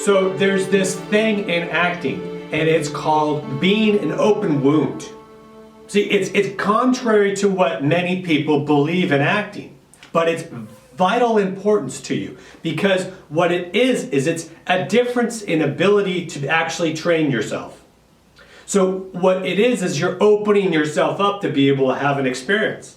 So there's this thing in acting, and it's called being an open wound. See, it's contrary to what many people believe in acting, but it's vital importance to you, because what it is it's a difference in ability to actually train yourself. So what it is you're opening yourself up to be able to have an experience.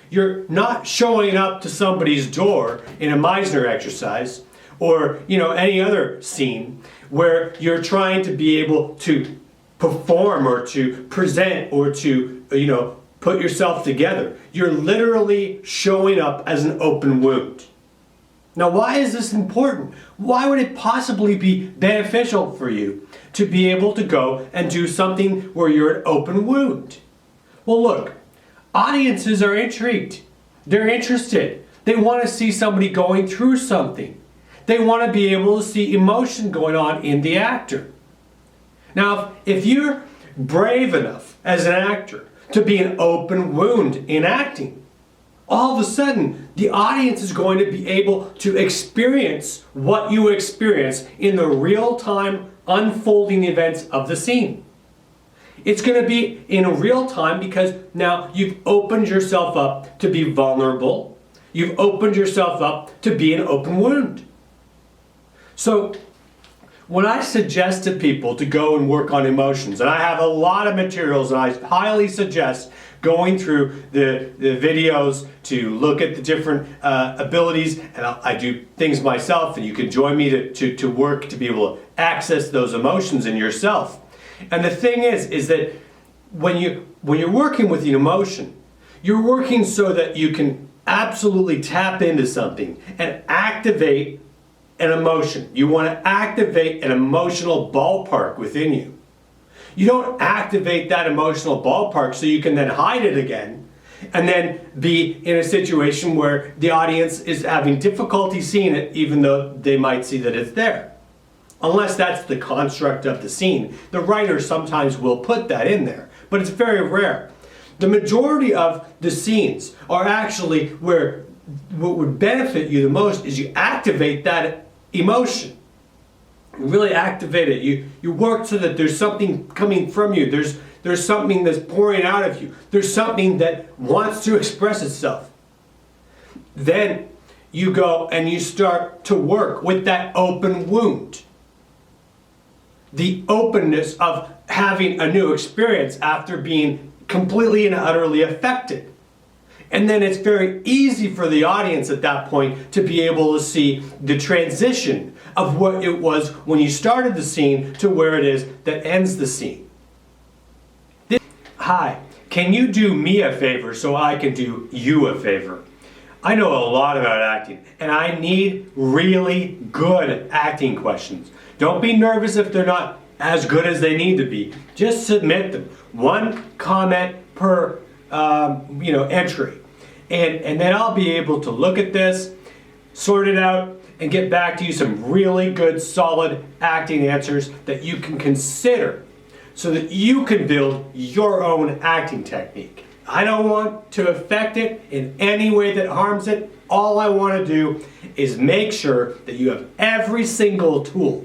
You're not showing up to somebody's door in a Meisner exercise or any other scene where you're trying to be able to perform or to present or to put yourself together. You're literally showing up as an open wound. Now, why is this important? Why would it possibly be beneficial for you to be able to go and do something where you're an open wound? Well, look, audiences are intrigued. They're interested. They want to see somebody going through something. They want to be able to see emotion going on in the actor. Now, if you're brave enough as an actor to be an open wound in acting, all of a sudden the audience is going to be able to experience what you experience in the real-time unfolding events of the scene. It's going to be in real time because now you've opened yourself up to be vulnerable. You've opened yourself up to be an open wound. So when I suggest to people to go and work on emotions, and I have a lot of materials, and I highly suggest going through the videos to look at the different abilities, and I do things myself, and you can join me to work to be able to access those emotions in yourself. And the thing is that when you're working with the emotion, you're working so that you can absolutely tap into something and activate an emotion. You want to activate an emotional ballpark within you. You don't activate that emotional ballpark so you can then hide it again and then be in a situation where the audience is having difficulty seeing it even though they might see that it's there. Unless that's the construct of the scene. The writer sometimes will put that in there, but it's very rare. The majority of the scenes are actually where what would benefit you the most is you activate that emotion. You really activate it. You work so that there's something coming from you. There's something that's pouring out of you. There's something that wants to express itself. Then you go and you start to work with that open wound. The openness of having a new experience after being completely and utterly affected. And then it's very easy for the audience at that point to be able to see the transition of what it was when you started the scene to where it is that ends the scene. Hi, can you do me a favor so I can do you a favor? I know a lot about acting, and I need really good acting questions. Don't be nervous if they're not as good as they need to be. Just submit them. One comment per entry. And then I'll be able to look at this, sort it out, and get back to you some really good, solid acting answers that you can consider so that you can build your own acting technique. I don't want to affect it in any way that harms it. All I want to do is make sure that you have every single tool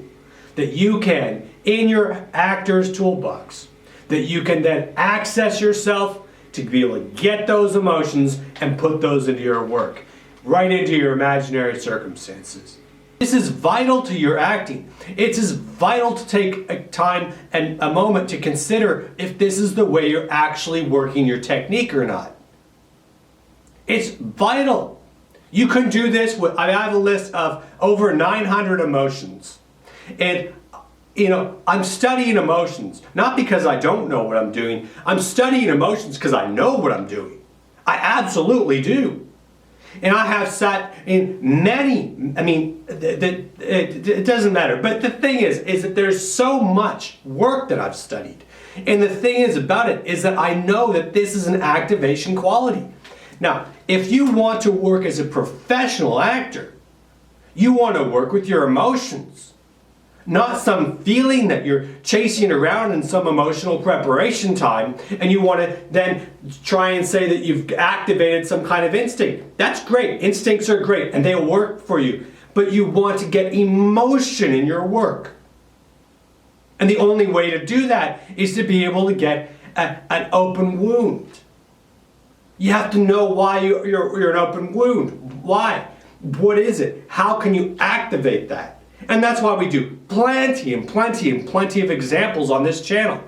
that you can in your actor's toolbox, that you can then access yourself to be able to get those emotions and put those into your work, right into your imaginary circumstances. This is vital to your acting. It's as vital to take a time and a moment to consider if this is the way you're actually working your technique or not. It's vital. You can do this with, I have a list of over 900 emotions. And I'm studying emotions, not because I don't know what I'm doing. I'm studying emotions because I know what I'm doing. I absolutely do. And I have sat in many, it doesn't matter. But the thing is that there's so much work that I've studied. And the thing is about it is that I know that this is an activation quality. Now, if you want to work as a professional actor, you want to work with your emotions. Not some feeling that you're chasing around in some emotional preparation time and you want to then try and say that you've activated some kind of instinct. That's great. Instincts are great and they'll work for you. but you want to get emotion in your work. And the only way to do that is to be able to get an open wound. You have to know why you're an open wound. Why? What is it? How can you activate that? And that's why we do plenty and plenty and plenty of examples on this channel.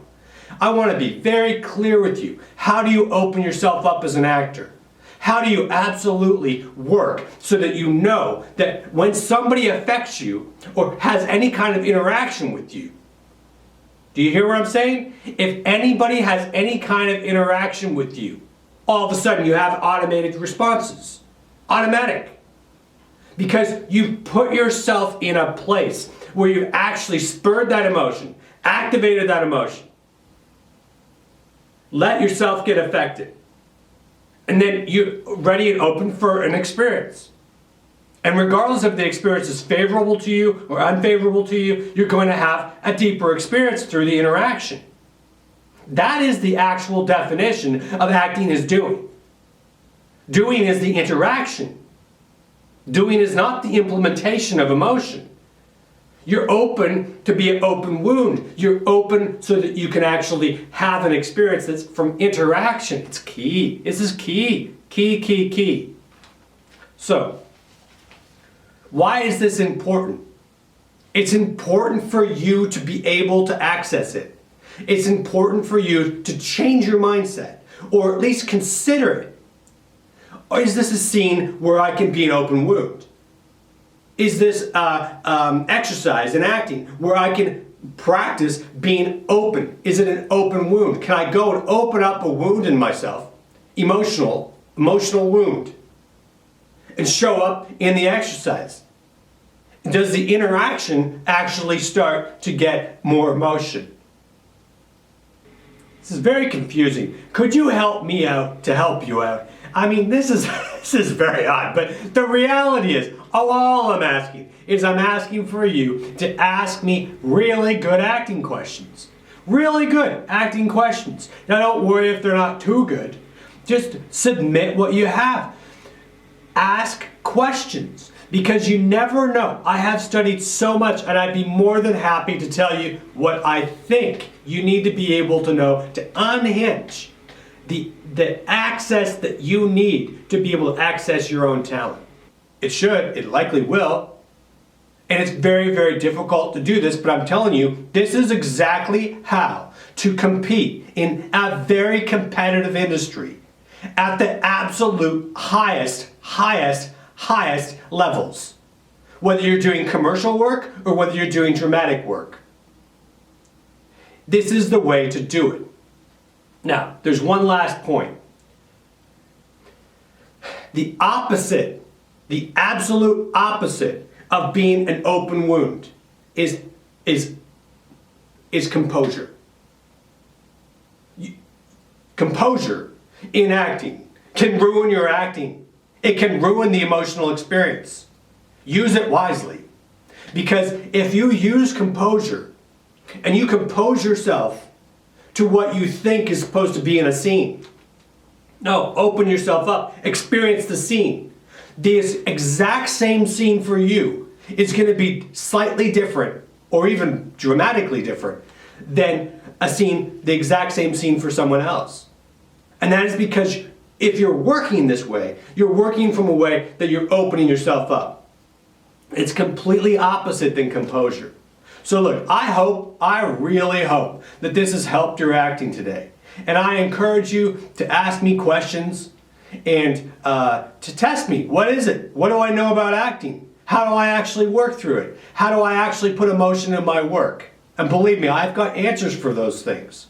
I want to be very clear with you. How do you open yourself up as an actor? How do you absolutely work so that you know that when somebody affects you or has any kind of interaction with you, do you hear what I'm saying? If anybody has any kind of interaction with you, all of a sudden you have automated responses. Automatic. Because you've put yourself in a place where you've actually spurred that emotion, activated that emotion. Let yourself get affected. And then you're ready and open for an experience. And regardless if the experience is favorable to you or unfavorable to you, you're going to have a deeper experience through the interaction. That is the actual definition of acting is doing. Doing is the interaction. Doing is not the implementation of emotion. You're open to be an open wound. You're open so that you can actually have an experience that's from interaction. It's key. This is key. Key. So, why is this important? It's important for you to be able to access it. It's important for you to change your mindset, or at least consider it. Or is this a scene where I can be an open wound? Is this exercise in acting where I can practice being open? Is it an open wound? Can I go and open up a wound in myself, emotional wound, and show up in the exercise? Does the interaction actually start to get more emotion? This is very confusing. Could you help me out to help you out? I mean, this is very odd, but the reality is, all I'm asking is I'm asking for you to ask me really good acting questions. Really good acting questions. Now, don't worry if they're not too good. Just submit what you have. Ask questions, because you never know. I have studied so much, and I'd be more than happy to tell you what I think you need to be able to know to unhinge the access that you need to be able to access your own talent. It likely will. And it's very, very difficult to do this, but I'm telling you, this is exactly how to compete in a very competitive industry at the absolute highest levels. Whether you're doing commercial work or whether you're doing dramatic work. This is the way to do it. Now, there's one last point. The absolute opposite of being an open wound is composure. Composure in acting can ruin your acting. It can ruin the emotional experience. Use it wisely. Because if you use composure and you compose yourself to what you think is supposed to be in a scene. No, open yourself up. Experience the scene. This exact same scene for you is going to be slightly different, or even dramatically different, than the exact same scene for someone else. And that is because if you're working this way, you're working from a way that you're opening yourself up. It's completely opposite than composure. So look, I really hope that this has helped your acting today. And I encourage you to ask me questions and to test me. What is it? What do I know about acting? How do I actually work through it? How do I actually put emotion in my work? And believe me, I've got answers for those things.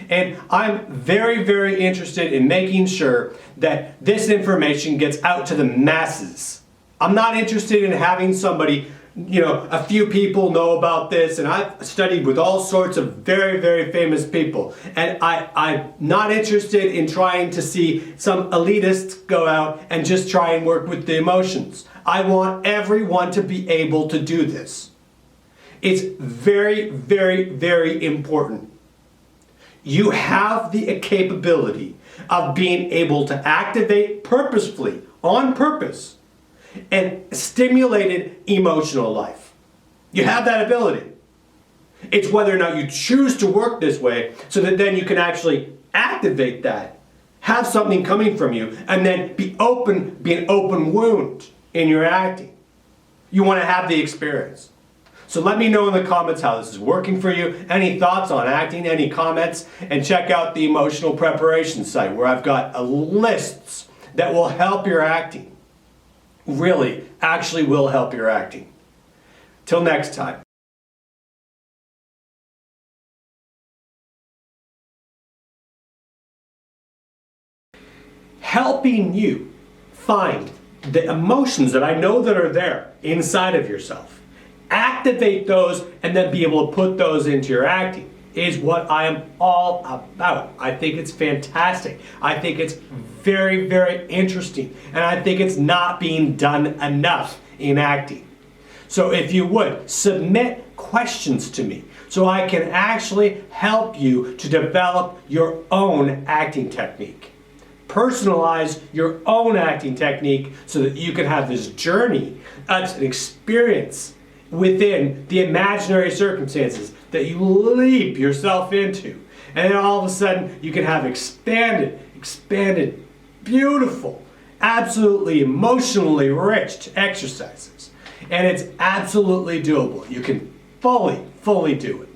And I'm very, very interested in making sure that this information gets out to the masses. I'm not interested in having somebody, a few people know about this, and I've studied with all sorts of very, very famous people. And I'm not interested in trying to see some elitists go out and just try and work with the emotions. I want everyone to be able to do this. It's very, very, very important. You have the capability of being able to activate purposefully, on purpose, and stimulated emotional life. You have that ability. It's whether or not you choose to work this way so that then you can actually activate that, have something coming from you, and then be an open wound in your acting. You want to have the experience. So let me know in the comments how this is working for you. Any thoughts on acting, any comments, and check out the emotional preparation site where I've got lists that will help your acting. Really, actually will help your acting. Till next time. Helping you find the emotions that I know that are there inside of yourself. Activate those and then be able to put those into your acting is what I am all about. I think it's fantastic. I think it's very, very interesting. And I think it's not being done enough in acting. So if you would, submit questions to me so I can actually help you to develop your own acting technique. Personalize your own acting technique so that you can have this journey, an experience within the imaginary circumstances that you leap yourself into. And then all of a sudden you can have expanded, beautiful, absolutely emotionally rich exercises. And it's absolutely doable. You can fully do it.